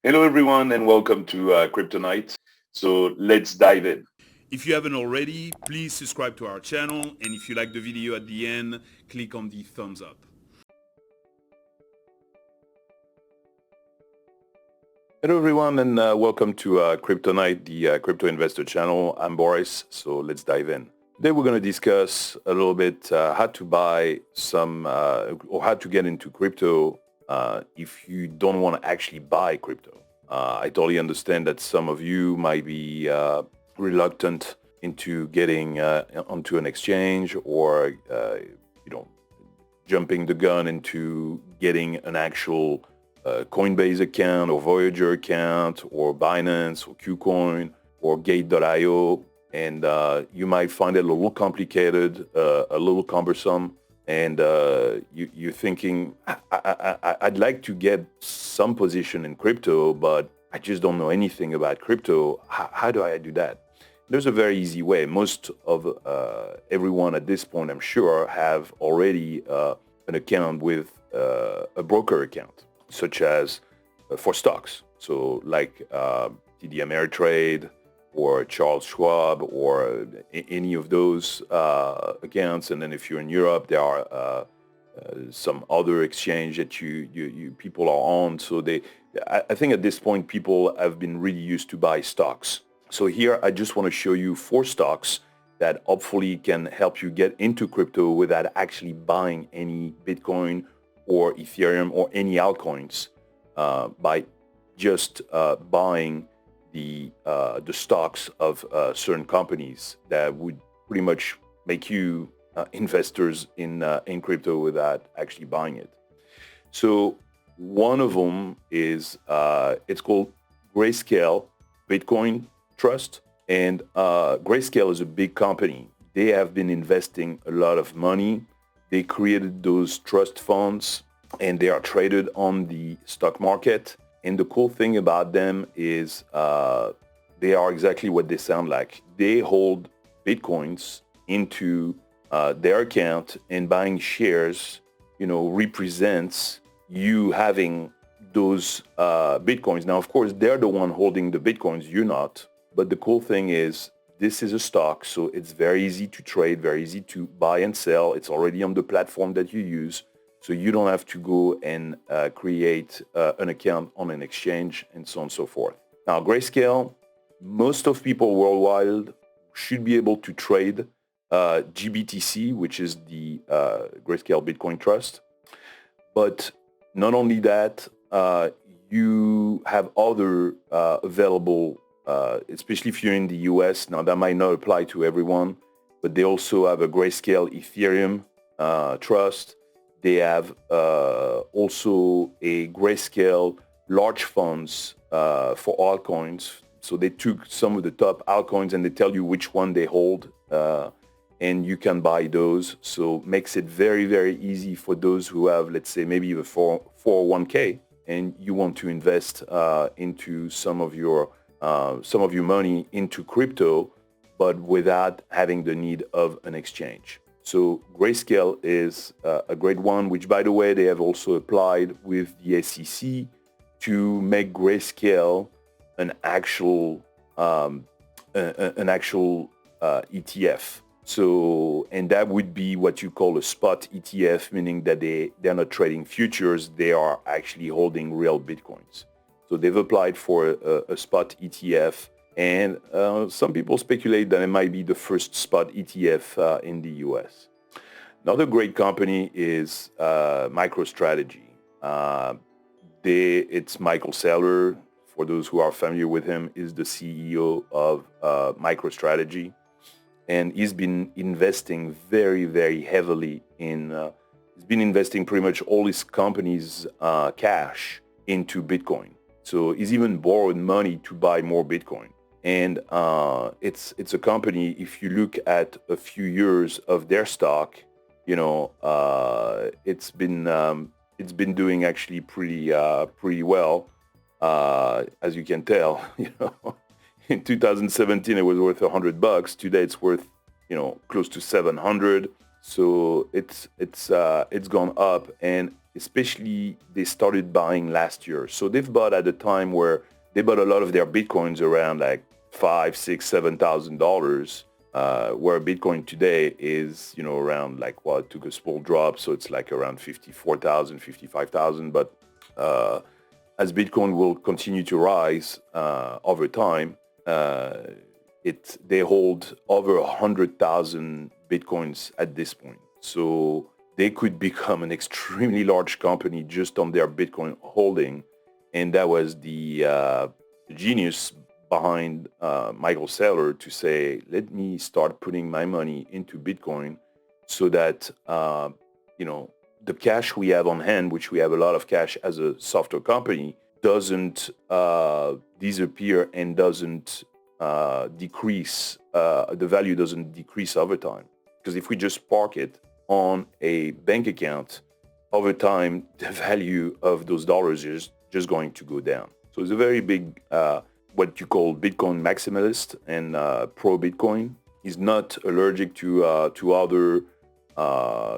Hello, everyone, and welcome to Kryptonite. So let's dive in. If you haven't already, please subscribe to our channel, and if you like the video at the end, click on the thumbs up. Hello, everyone, and welcome to Kryptonite, the crypto investor channel. I'm Boris, so let's dive in. Today, we're going to discuss a little bit how to buy some or how to get into crypto if you don't want to actually buy crypto. I totally understand that some of you might be reluctant into getting onto an exchange or jumping the gun into getting an actual Coinbase account or Voyager account or Binance or KuCoin or Gate.io, and you might find it a little complicated, a little cumbersome, and you're thinking, I'd like to get some position in crypto, but I just don't know anything about crypto. How do I do that? There's a very easy way. Most of everyone at this point, I'm sure, have already an account with a broker account, such as for stocks. So like TD Ameritrade or Charles Schwab or any of those accounts. And then if you're in Europe, there are some other exchange that you people are on. So I think at this point, people have been really used to buy stocks. So here, I just want to show you 4 stocks that hopefully can help you get into crypto without actually buying any Bitcoin or Ethereum or any altcoins by just buying the stocks of certain companies that would pretty much make you investors in crypto without actually buying it. So one of them is it's called Grayscale Bitcoin Trust, and Grayscale is a big company. They have been investing a lot of money. They created those trust funds, and they are traded on the stock market. And the cool thing about them is they are exactly what they sound like. They hold Bitcoins into their account, and buying shares, represents you having those Bitcoins. Now, of course, they're the one holding the Bitcoins, you're not. But the cool thing is this is a stock, so it's very easy to trade, very easy to buy and sell. It's already on the platform that you use, so you don't have to go and create an account on an exchange and so on and so forth. Now, Grayscale, most of people worldwide should be able to trade GBTC, which is the Grayscale Bitcoin Trust. But not only that, you have other available, especially if you're in the US. Now, that might not apply to everyone, but they also have a Grayscale Ethereum trust. They have also a Grayscale large funds for altcoins. So they took some of the top altcoins and they tell you which one they hold, and you can buy those. So makes it very, very easy for those who have, let's say, maybe a 401k, and you want to invest into some of your money into crypto, but without having the need of an exchange. So Grayscale is a great one, which, by the way, they have also applied with the SEC to make Grayscale an actual ETF. So, and that would be what you call a spot ETF, meaning that they're not trading futures, they are actually holding real Bitcoins. So they've applied for a spot ETF, and some people speculate that it might be the first spot ETF in the US. Another great company is Microstrategy. It's Michael Saylor, for those who are familiar with him, is the CEO of Microstrategy. And he's been investing very, very heavily he's been investing pretty much all his company's cash into Bitcoin. So he's even borrowed money to buy more Bitcoin. And it's a company, if you look at a few years of their stock, it's been doing actually pretty well, as you can tell. In 2017, it was worth $100. Today, it's worth, close to 700. So it's gone up, and especially they started buying last year. So they've bought at a time where they bought a lot of their Bitcoins around like $5,000, $6,000, $7,000. Where Bitcoin today is, around like, well, it took a small drop, so it's like around 54,000, 55,000. But as Bitcoin will continue to rise over time, they hold over 100,000 Bitcoins at this point. So they could become an extremely large company just on their Bitcoin holding. And that was the genius behind Michael Saylor to say, let me start putting my money into Bitcoin so that, the cash we have on hand, which we have a lot of cash as a software company, doesn't disappear and doesn't decrease. The value doesn't decrease over time. Because if we just park it on a bank account, over time, the value of those dollars is just going to go down. So it's a very big, what you call Bitcoin maximalist and pro-Bitcoin. He's not allergic to other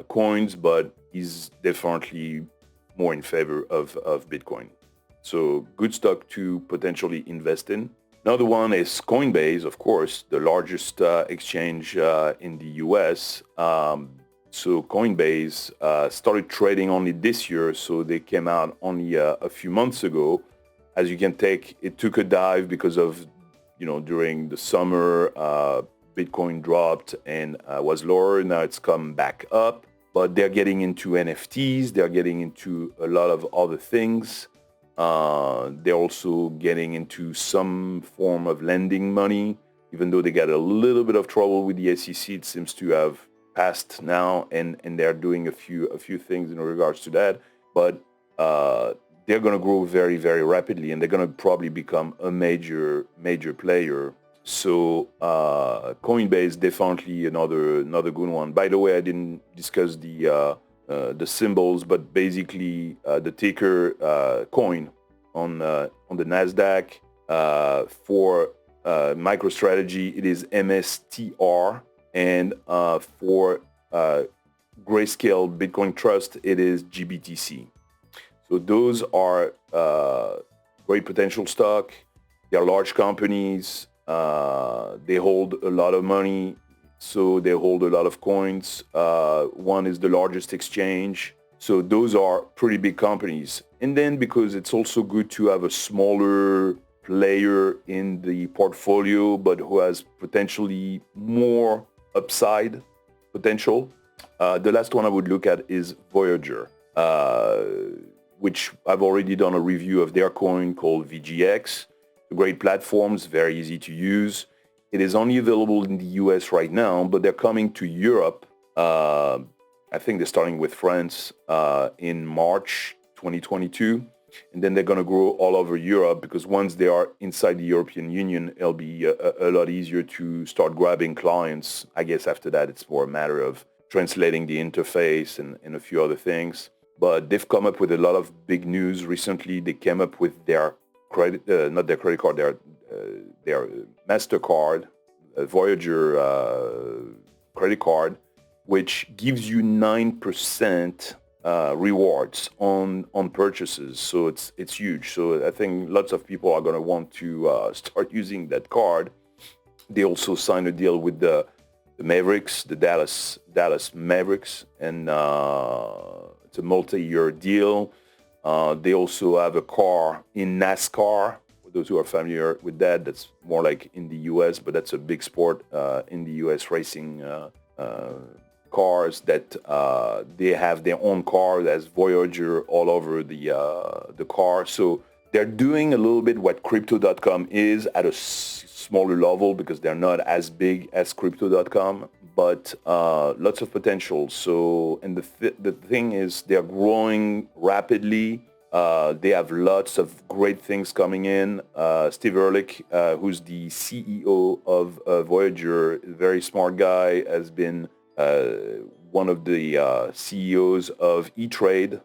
coins, but he's definitely more in favor of Bitcoin. So good stock to potentially invest in. Another one is Coinbase, of course, the largest exchange in the US. So Coinbase started trading only this year, so they came out only a few months ago. As you can take, it took a dive because of, during the summer, Bitcoin dropped and was lower. Now it's come back up, but they're getting into NFTs. They're getting into a lot of other things. They're also getting into some form of lending money, even though they got a little bit of trouble with the SEC. It seems to have passed now, and they're doing a few things in regards to that. But they're going to grow very, very rapidly, and they're going to probably become a major player. So Coinbase definitely another good one. By the way, I didn't discuss the symbols, but basically the ticker coin on the Nasdaq for MicroStrategy, it is MSTR, and for Grayscale Bitcoin Trust, it is GBTC. So those are great potential stock. They are large companies. They hold a lot of money, so they hold a lot of coins. One is the largest exchange. So those are pretty big companies. And then because it's also good to have a smaller player in the portfolio, but who has potentially more upside potential. The last one I would look at is Voyager, which I've already done a review of their coin called VGX. Great platforms, very easy to use. It is only available in the US right now, but they're coming to Europe. I think they're starting with France in March 2022. And then they're going to grow all over Europe, because once they are inside the European Union, it'll be a lot easier to start grabbing clients. I guess after that, it's more a matter of translating the interface and a few other things. But they've come up with a lot of big news recently. They came up with their credit, not their credit card, their MasterCard, Voyager credit card, which gives you 9% rewards on purchases. So it's huge. So I think lots of people are going to want to start using that card. They also signed a deal with the Mavericks, the Dallas Mavericks, and it's a multi-year deal. They also have a car in NASCAR. For those who are familiar with that, that's more like in the US, but that's a big sport in the US, racing cars that they have their own car as Voyager all over the car. So they're doing a little bit what Crypto.com is at a smaller level, because they're not as big as Crypto.com, but lots of potential. So, and the thing is, they're growing rapidly. They have lots of great things coming in. Steve Ehrlich, who's the CEO of Voyager, a very smart guy, has been one of the CEOs of E-Trade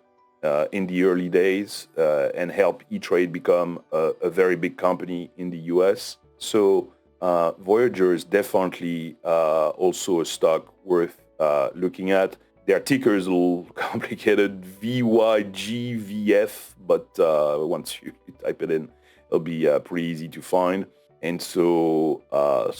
in the early days and helped E-Trade become a very big company in the US. So Voyager is definitely also a stock worth looking at. Their ticker is a little complicated, VYGVF, but once you type it in, it'll be pretty easy to find. And so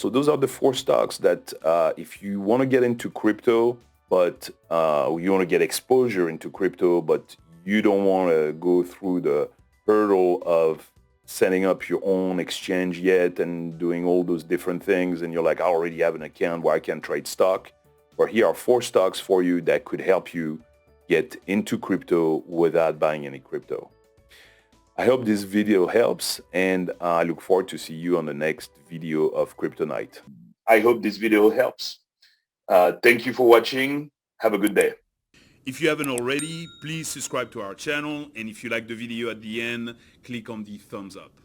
those are the 4 stocks that if you want to get into crypto, but you want to get exposure into crypto, but you don't want to go through the hurdle of setting up your own exchange yet and doing all those different things, and you're like, I already have an account where I can trade stock. Well, here are 4 stocks for you that could help you get into crypto without buying any crypto. I hope this video helps, and I look forward to see you on the next video of Crypto Night. I hope this video helps. Thank you for watching. Have a good day. If you haven't already, please subscribe to our channel, and if you like the video at the end, click on the thumbs up.